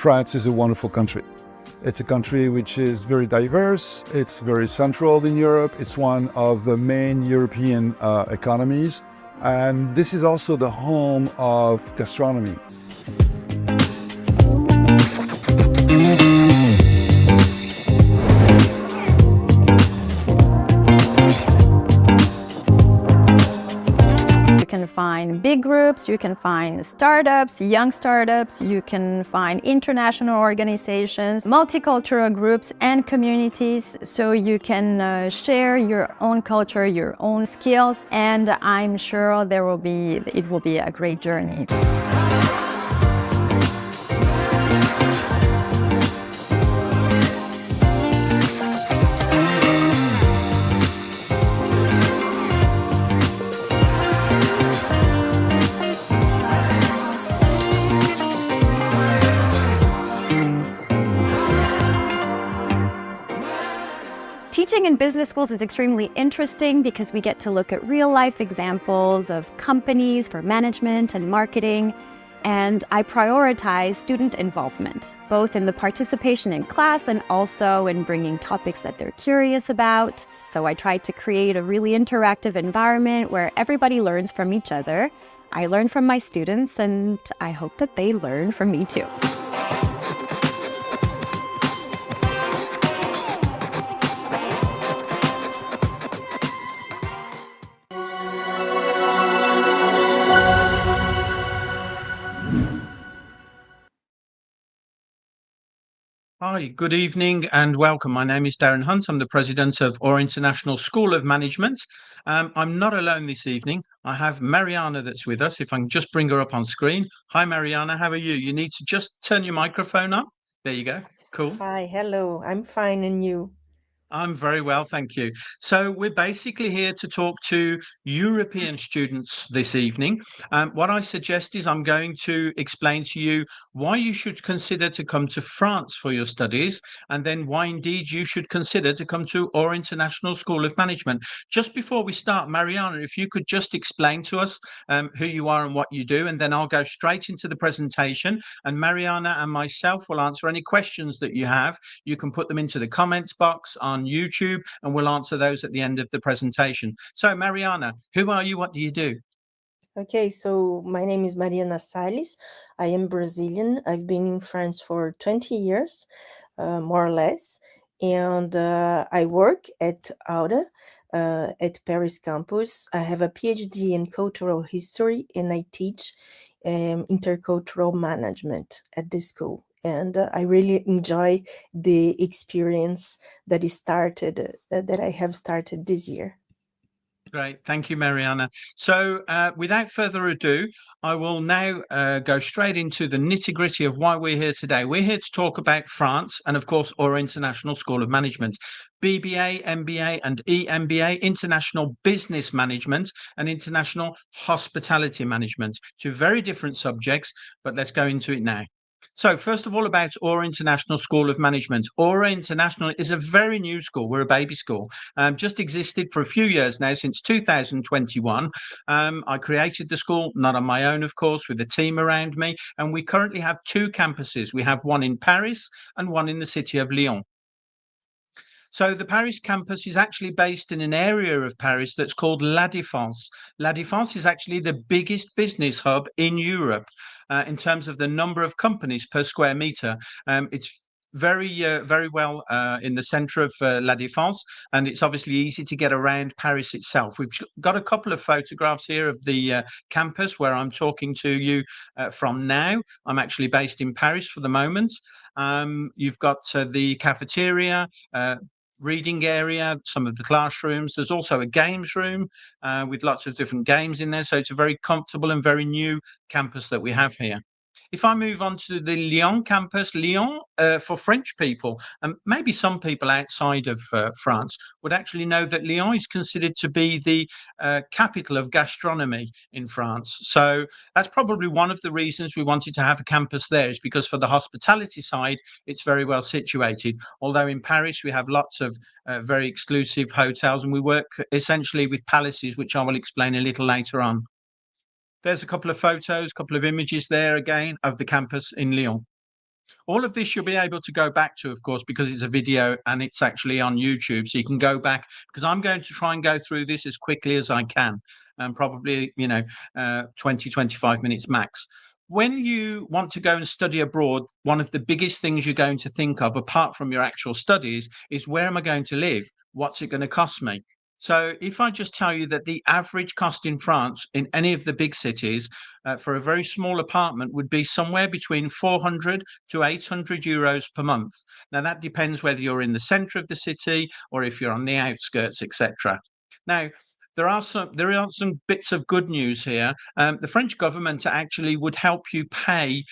France is a wonderful country. It's a country which is very diverse. It's very central in Europe. It's one of the main European economies. And this is also the home of gastronomy. You can find big groups, you can find startups, young startups, you can find international organizations, multicultural groups and communities, so you can share your own culture, your own skills, and I'm sure it will be a great journey. Teaching in business schools is extremely interesting because we get to look at real-life examples of companies for management and marketing, and I prioritize student involvement, both in the participation in class and also in bringing topics that they're curious about. So I try to create a really interactive environment where everybody learns from each other. I learn from my students, and I hope that they learn from me too. Hi, good evening and welcome. My name is Darren Hunt. I'm the president of Our International School of Management. I'm not alone this evening. I have Mariana that's with us. If I can just bring her up on screen. Hi, Mariana. How are you? You need to just turn your microphone up. There you go. Cool. Hi, hello. I'm fine, and you? I'm very well, thank you. So we're basically here to talk to European students this evening. What I suggest is I'm going to explain to you why you should consider to come to France for your studies, and then why indeed you should consider to come to our International School of Management. Just before we start, Mariana, if you could just explain to us who you are and what you do, and then I'll go straight into the presentation, and Mariana and myself will answer any questions that you have. You can put them into the comments box on YouTube, and we'll answer those at the end of the presentation. So, Mariana, who are you? What do you do? Okay, so my name is Mariana Salles. I am Brazilian. I've been in France for 20 years, more or less. And I work at AUDA, at Paris campus. I have a PhD in cultural history, and I teach intercultural management at the school. And I really enjoy the experience that I have started this year. Great. Thank you, Mariana. So without further ado, I will now go straight into the nitty-gritty of why we're here today. We're here to talk about France and, of course, our International School of Management. BBA, MBA and EMBA, International Business Management and International Hospitality Management. Two very different subjects, but let's go into it now. So first of all, about Aura International School of Management. Aura International is a very new school. We're a baby school. Just existed for a few years now, since 2021. I created the school, not on my own, of course, with a team around me. And we currently have two campuses. We have one in Paris and one in the city of Lyon. So the Paris campus is actually based in an area of Paris that's called La Défense. La Défense is actually the biggest business hub in Europe in terms of the number of companies per square meter. It's very well in the center of La Défense, and it's obviously easy to get around Paris itself. We've got a couple of photographs here of the campus where I'm talking to you from now. I'm actually based in Paris for the moment. You've got the cafeteria, reading area, some of the classrooms. There's also a games room with lots of different games in there. So it's a very comfortable and very new campus that we have here. If I move on to the Lyon campus, Lyon for French people, and maybe some people outside of France would actually know that Lyon is considered to be the capital of gastronomy in France. So that's probably one of the reasons we wanted to have a campus there, is because for the hospitality side, it's very well situated. Although in Paris, we have lots of very exclusive hotels, and we work essentially with palaces, which I will explain a little later on. There's a couple of photos, a couple of images there again of the campus in Lyon. All of this you'll be able to go back to, of course, because it's a video and it's actually on YouTube. So you can go back, because I'm going to try and go through this as quickly as I can, and probably, 20, 25 minutes max. When you want to go and study abroad, one of the biggest things you're going to think of, apart from your actual studies, is where am I going to live? What's it going to cost me? So if I just tell you that the average cost in France in any of the big cities for a very small apartment would be somewhere between 400 to 800 euros per month. Now that depends whether you're in the center of the city or if you're on the outskirts, etc. Now, there are some bits of good news here. The French government actually would help you pay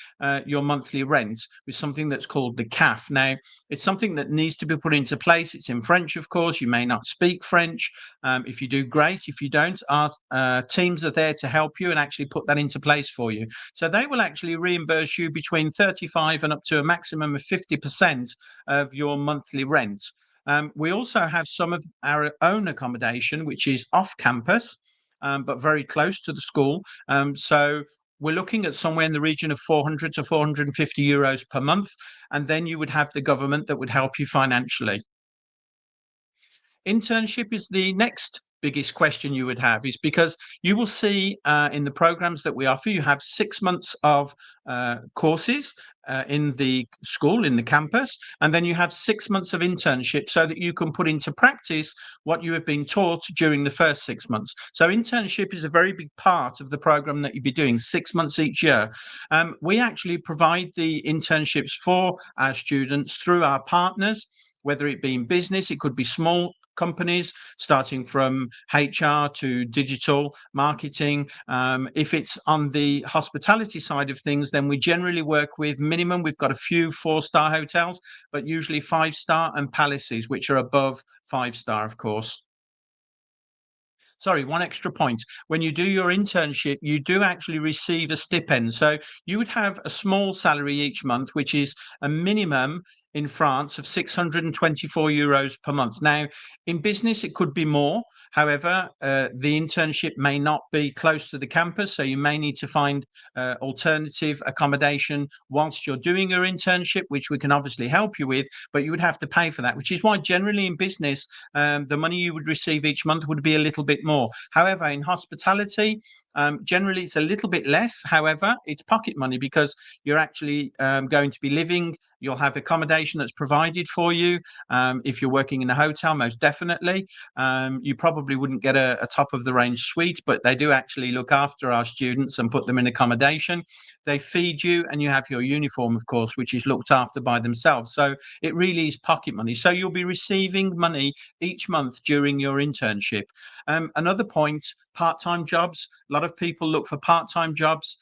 your monthly rent with something that's called the CAF. Now, it's something that needs to be put into place. It's in French, of course. You may not speak French. If you do, great. If you don't, our teams are there to help you and actually put that into place for you. So they will actually reimburse you between 35 and up to a maximum of 50% of your monthly rent. We also have some of our own accommodation, which is off campus, but very close to the school. So we're looking at somewhere in the region of 400 to 450 euros per month. And then you would have the government that would help you financially. Internship is the next biggest question you would have, is because you will see in the programs that we offer, you have 6 months of courses in the school, in the campus, and then you have 6 months of internship so that you can put into practice what you have been taught during the first 6 months. So internship is a very big part of the program that you'll be doing 6 months each year. We actually provide the internships for our students through our partners, whether it be in business, it could be small companies starting from HR to digital marketing. If it's on the hospitality side of things, then we generally work with minimum. We've got a few 4-star hotels, but usually 5-star and palaces, which are above 5-star, of course. Sorry, one extra point. When you do your internship, you do actually receive a stipend. So you would have a small salary each month, which is a minimum in France of 624 euros per month. Now, in business, it could be more. However, the internship may not be close to the campus, so you may need to find alternative accommodation whilst you're doing your internship, which we can obviously help you with, but you would have to pay for that, which is why generally in business, the money you would receive each month would be a little bit more. However, in hospitality, generally it's a little bit less. However, it's pocket money because you're actually going to be living. You'll have accommodation that's provided for you. If you're working in a hotel, most definitely. You probably wouldn't get a top of the range suite, but they do actually look after our students and put them in accommodation. They feed you and you have your uniform, of course, which is looked after by themselves. So it really is pocket money. So you'll be receiving money each month during your internship. Another point, part-time jobs. A lot of people look for part-time jobs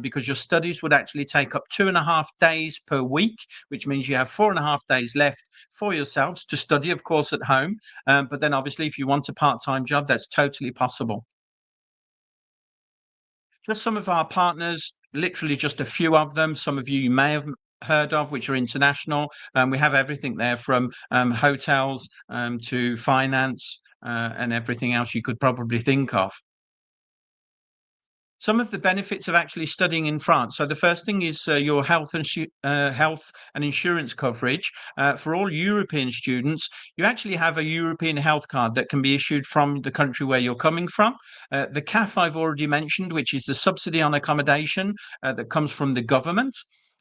because your studies would actually take up 2.5 days per week, which means you have 4.5 days left for yourselves to study, of course, at home. But then obviously, if you want a part-time job, that's totally possible. Just some of our partners, literally just a few of them. Some of you may have heard of, which are international. We have everything there from hotels to finance and everything else you could probably think of. Some of the benefits of actually studying in France. So the first thing is your health and insurance coverage. For all European students, you actually have a European health card that can be issued from the country where you're coming from. The CAF I've already mentioned, which is the subsidy on accommodation that comes from the government.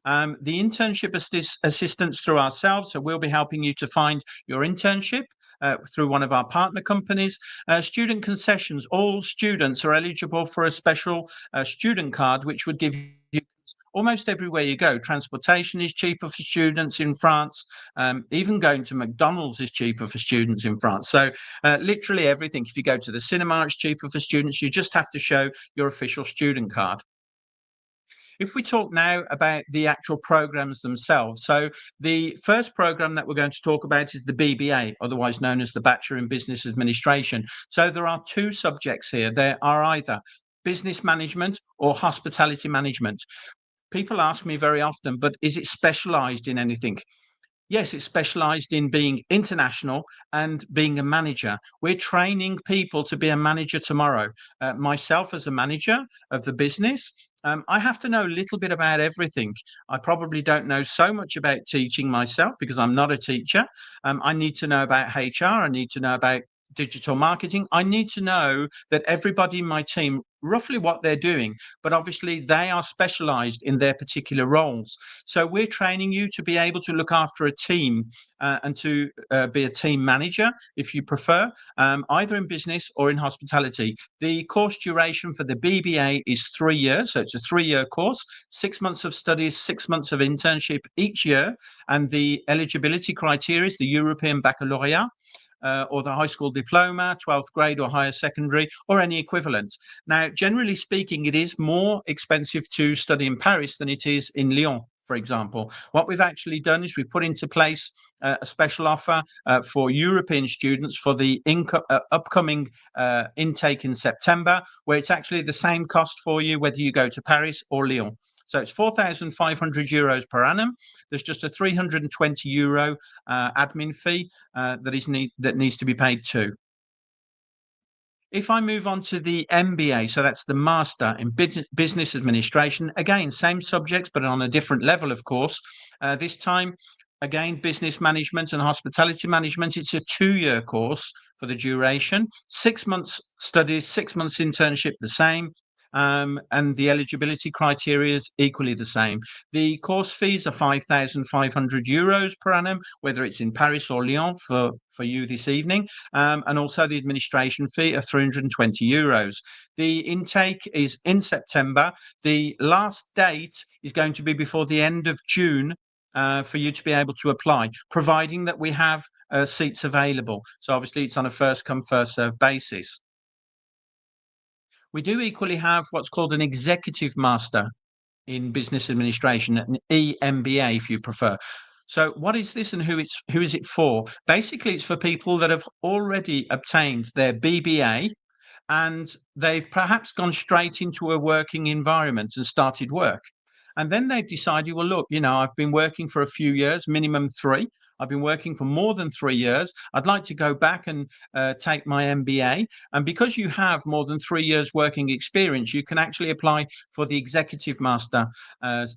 The internship assistance through ourselves, so we'll be helping you to find your internship. Through one of our partner companies. Student concessions, all students are eligible for a special student card, which would give you almost everywhere you go. Transportation is cheaper for students in France. Even going to McDonald's is cheaper for students in France. So literally everything. If you go to the cinema, it's cheaper for students. You just have to show your official student card. If we talk now about the actual programs themselves, so the first program that we're going to talk about is the BBA, otherwise known as the Bachelor in Business Administration. So there are two subjects here. There are either business management or hospitality management. People ask me very often, but is it specialized in anything? Yes, it's specialized in being international and being a manager. We're training people to be a manager tomorrow. Myself, as a manager of the business, I have to know a little bit about everything. I probably don't know so much about teaching myself because I'm not a teacher. I need to know about HR. I need to know about digital marketing. I need to know that everybody in my team, roughly what they're doing, but obviously they are specialized in their particular roles. So we're training you to be able to look after a team and to be a team manager, if you prefer, either in business or in hospitality. The course duration for the BBA is 3 years. So it's a 3-year course, 6 months of studies, 6 months of internship each year. And the eligibility criteria is the European Baccalaureate, or the high school diploma, 12th grade or higher secondary, or any equivalent. Now, generally speaking, it is more expensive to study in Paris than it is in Lyon, for example. What we've actually done is we've put into place a special offer for European students for the upcoming intake in September, where it's actually the same cost for you whether you go to Paris or Lyon. So it's 4,500 euros per annum. There's just a 320 euro admin fee that needs to be paid too. If I move on to the MBA, so that's the Master in Business Administration, again, same subjects, but on a different level, of course. This time, again, Business Management and Hospitality Management. It's a 2-year course for the duration, 6 months studies, 6 months internship, the same. And the eligibility criteria is equally the same. The course fees are 5,500 euros per annum, whether it's in Paris or Lyon for you this evening, and also the administration fee of 320 euros. The intake is in September. The last date is going to be before the end of June for you to be able to apply, providing that we have seats available. So obviously it's on a first come, first served basis. We do equally have what's called an executive master in business administration, an EMBA if you prefer. So what is this and who is it for? Basically, it's for people that have already obtained their BBA and they've perhaps gone straight into a working environment and started work. And then they've decided, well, look, I've been working for a few years, minimum 3. I've been working for more than 3 years. I'd like to go back and take my MBA. And because you have more than 3 years working experience, you can actually apply for the executive master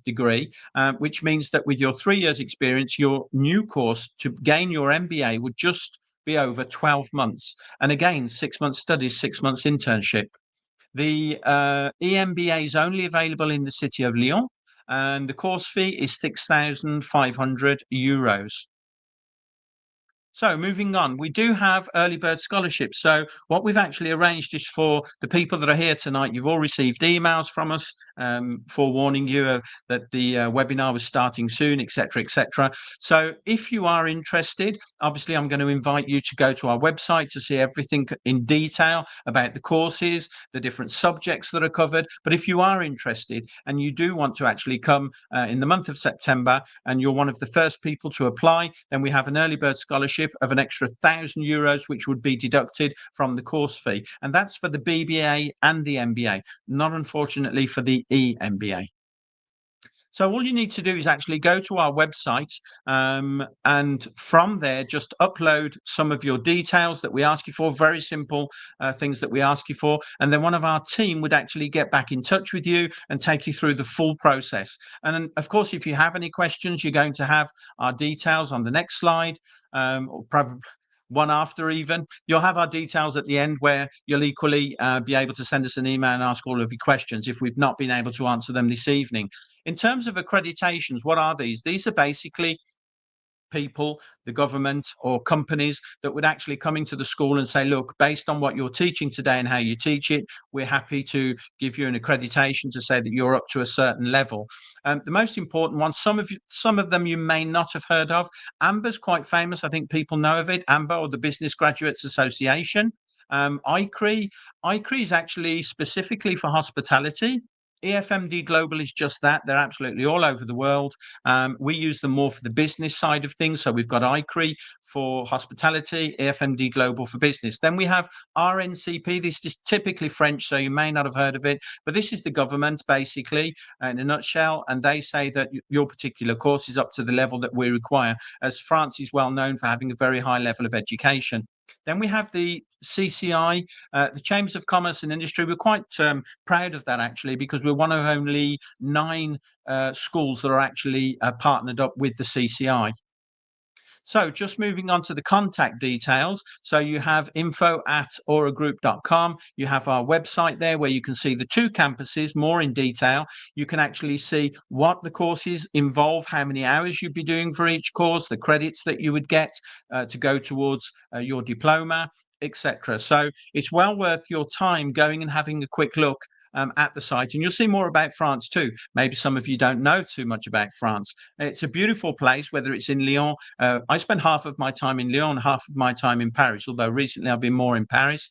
degree, which means that with your 3 years experience, your new course to gain your MBA would just be over 12 months. And again, 6 months studies, 6 months internship. The EMBA is only available in the city of Lyon, and the course fee is 6,500 euros. So moving on, we do have early bird scholarships. So what we've actually arranged is for the people that are here tonight, you've all received emails from us forewarning you that the webinar was starting soon, etc., etc. So if you are interested, obviously I'm going to invite you to go to our website to see everything in detail about the courses, the different subjects that are covered. But if you are interested and you do want to actually come in the month of September and you're one of the first people to apply, then we have an early bird scholarship of an extra 1,000 euros, which would be deducted from the course fee. And that's for the BBA and the MBA, not unfortunately for the EMBA. So all you need to do is actually go to our website and from there, just upload some of your details that we ask you for, very simple things that we ask you for. And then one of our team would actually get back in touch with you and take you through the full process. And then, of course, if you have any questions, you're going to have our details on the next slide, or probably one after even. You'll have our details at the end where you'll equally be able to send us an email and ask all of your questions if we've not been able to answer them this evening. In terms of accreditations, what are these? These are basically people, the government or companies that would actually come into the school and say, look, based on what you're teaching today and how you teach it, we're happy to give you an accreditation to say that you're up to a certain level. The most important one, some of them you may not have heard of. AMBA's quite famous. I think people know of it, AMBA, or the Business Graduates Association. ICRE is actually specifically for hospitality. EFMD Global is just that. They're absolutely all over the world. We use them more for the business side of things. So we've got ICRE for hospitality, EFMD Global for business. Then we have RNCP. This is typically French, so you may not have heard of it, but this is the government basically in a nutshell. And they say that your particular course is up to the level that we require, as France is well known for having a very high level of education. Then we have the CCI, the Chambers of Commerce and Industry. We're quite proud of that, actually, because we're one of only 9 schools that are actually partnered up with the CCI. So just moving on to the contact details. So you have info@auragroup.com. You have our website there where you can see the 2 campuses more in detail. You can actually see what the courses involve, how many hours you'd be doing for each course, the credits that you would get to go towards your diploma, etc. So it's well worth your time going and having a quick look at the site, and you'll see more about France too. Maybe some of you don't know too much about France. It's a beautiful place, whether it's in Lyon. I spend half of my time in Lyon, half of my time in Paris, although recently I've been more in Paris.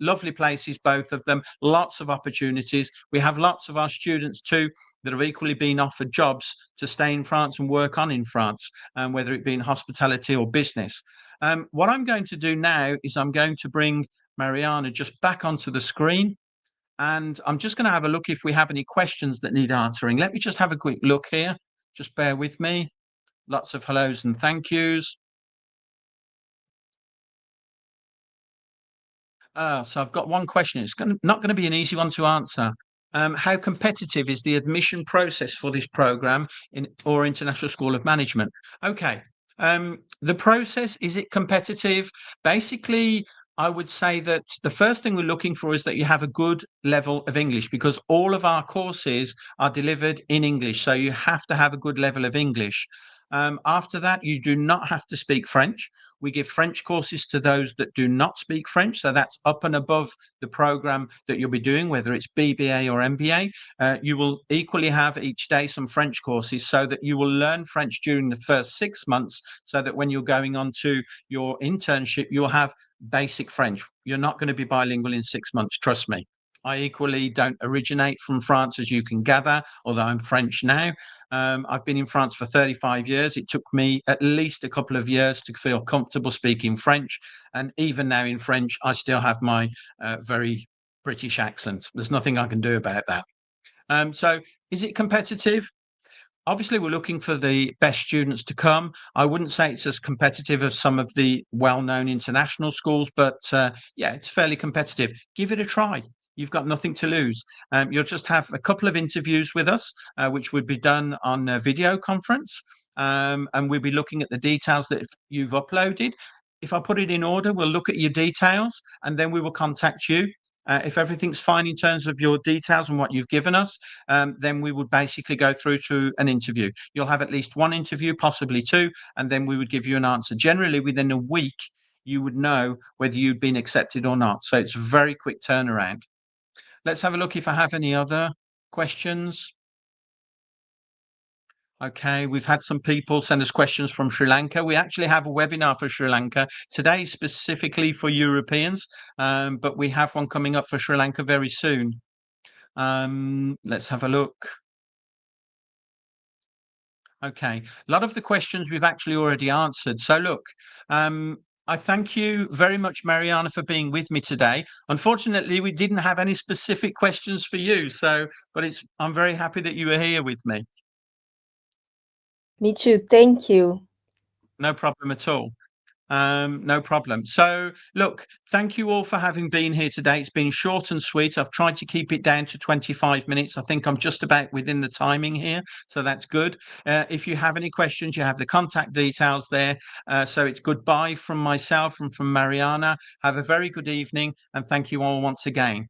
Lovely places, both of them, lots of opportunities. We have lots of our students too that have equally been offered jobs to stay in France and work on in France, whether it be in hospitality or business. What I'm going to do now is I'm going to bring Mariana just back onto the screen. And I'm just going to have a look if we have any questions that need answering. Let me just have a quick look here. Just bear with me. Lots of hellos and thank yous. So I've got one question. It's not going to be an easy one to answer. How competitive is the admission process for this program in or International School of Management? Okay. The process, is it competitive? Basically, I would say that the first thing we're looking for is that you have a good level of English, because all of our courses are delivered in English. So you have to have a good level of English. After that, you do not have to speak French. We give French courses to those that do not speak French. So that's up and above the program that you'll be doing, whether it's BBA or MBA. You will equally have each day some French courses so that you will learn French during the first 6 months, so that when you're going on to your internship, you'll have basic French. You're not going to be bilingual in 6 months, trust me. I equally don't originate from France, as you can gather, although I'm French now. I've been in France for 35 years. It took me at least a couple of years to feel comfortable speaking French. And even now in French, I still have my very British accent. There's nothing I can do about that. So is it competitive? Obviously, we're looking for the best students to come. I wouldn't say it's as competitive as some of the well-known international schools, but yeah, it's fairly competitive. Give it a try. You've got nothing to lose. You'll just have a couple of interviews with us, which would be done on a video conference, and we'll be looking at the details that you've uploaded. If I put it in order, we'll look at your details, and then we will contact you. If everything's fine in terms of your details and what you've given us, then we would basically go through to an interview. You'll have at least 1 interview, possibly 2, and then we would give you an answer. Generally, within a week, you would know whether you'd been accepted or not. So it's a very quick turnaround. Let's have a look if I have any other questions. Okay, we've had some people send us questions from Sri Lanka. We actually have a webinar for Sri Lanka today, specifically for Europeans, but we have one coming up for Sri Lanka very soon. Let's have a look. Okay, a lot of the questions we've actually already answered. So look, I thank you very much, Mariana, for being with me today. Unfortunately, we didn't have any specific questions for you, but I'm very happy that you were here with me. Me too. Thank you. No problem at all. No problem. So look, thank you all for having been here today. It's been short and sweet. I've tried to keep it down to 25 minutes. I think I'm just about within the timing here, so that's good. If you have any questions, you have the contact details there. So it's goodbye from myself and from Mariana. Have a very good evening, and thank you all once again.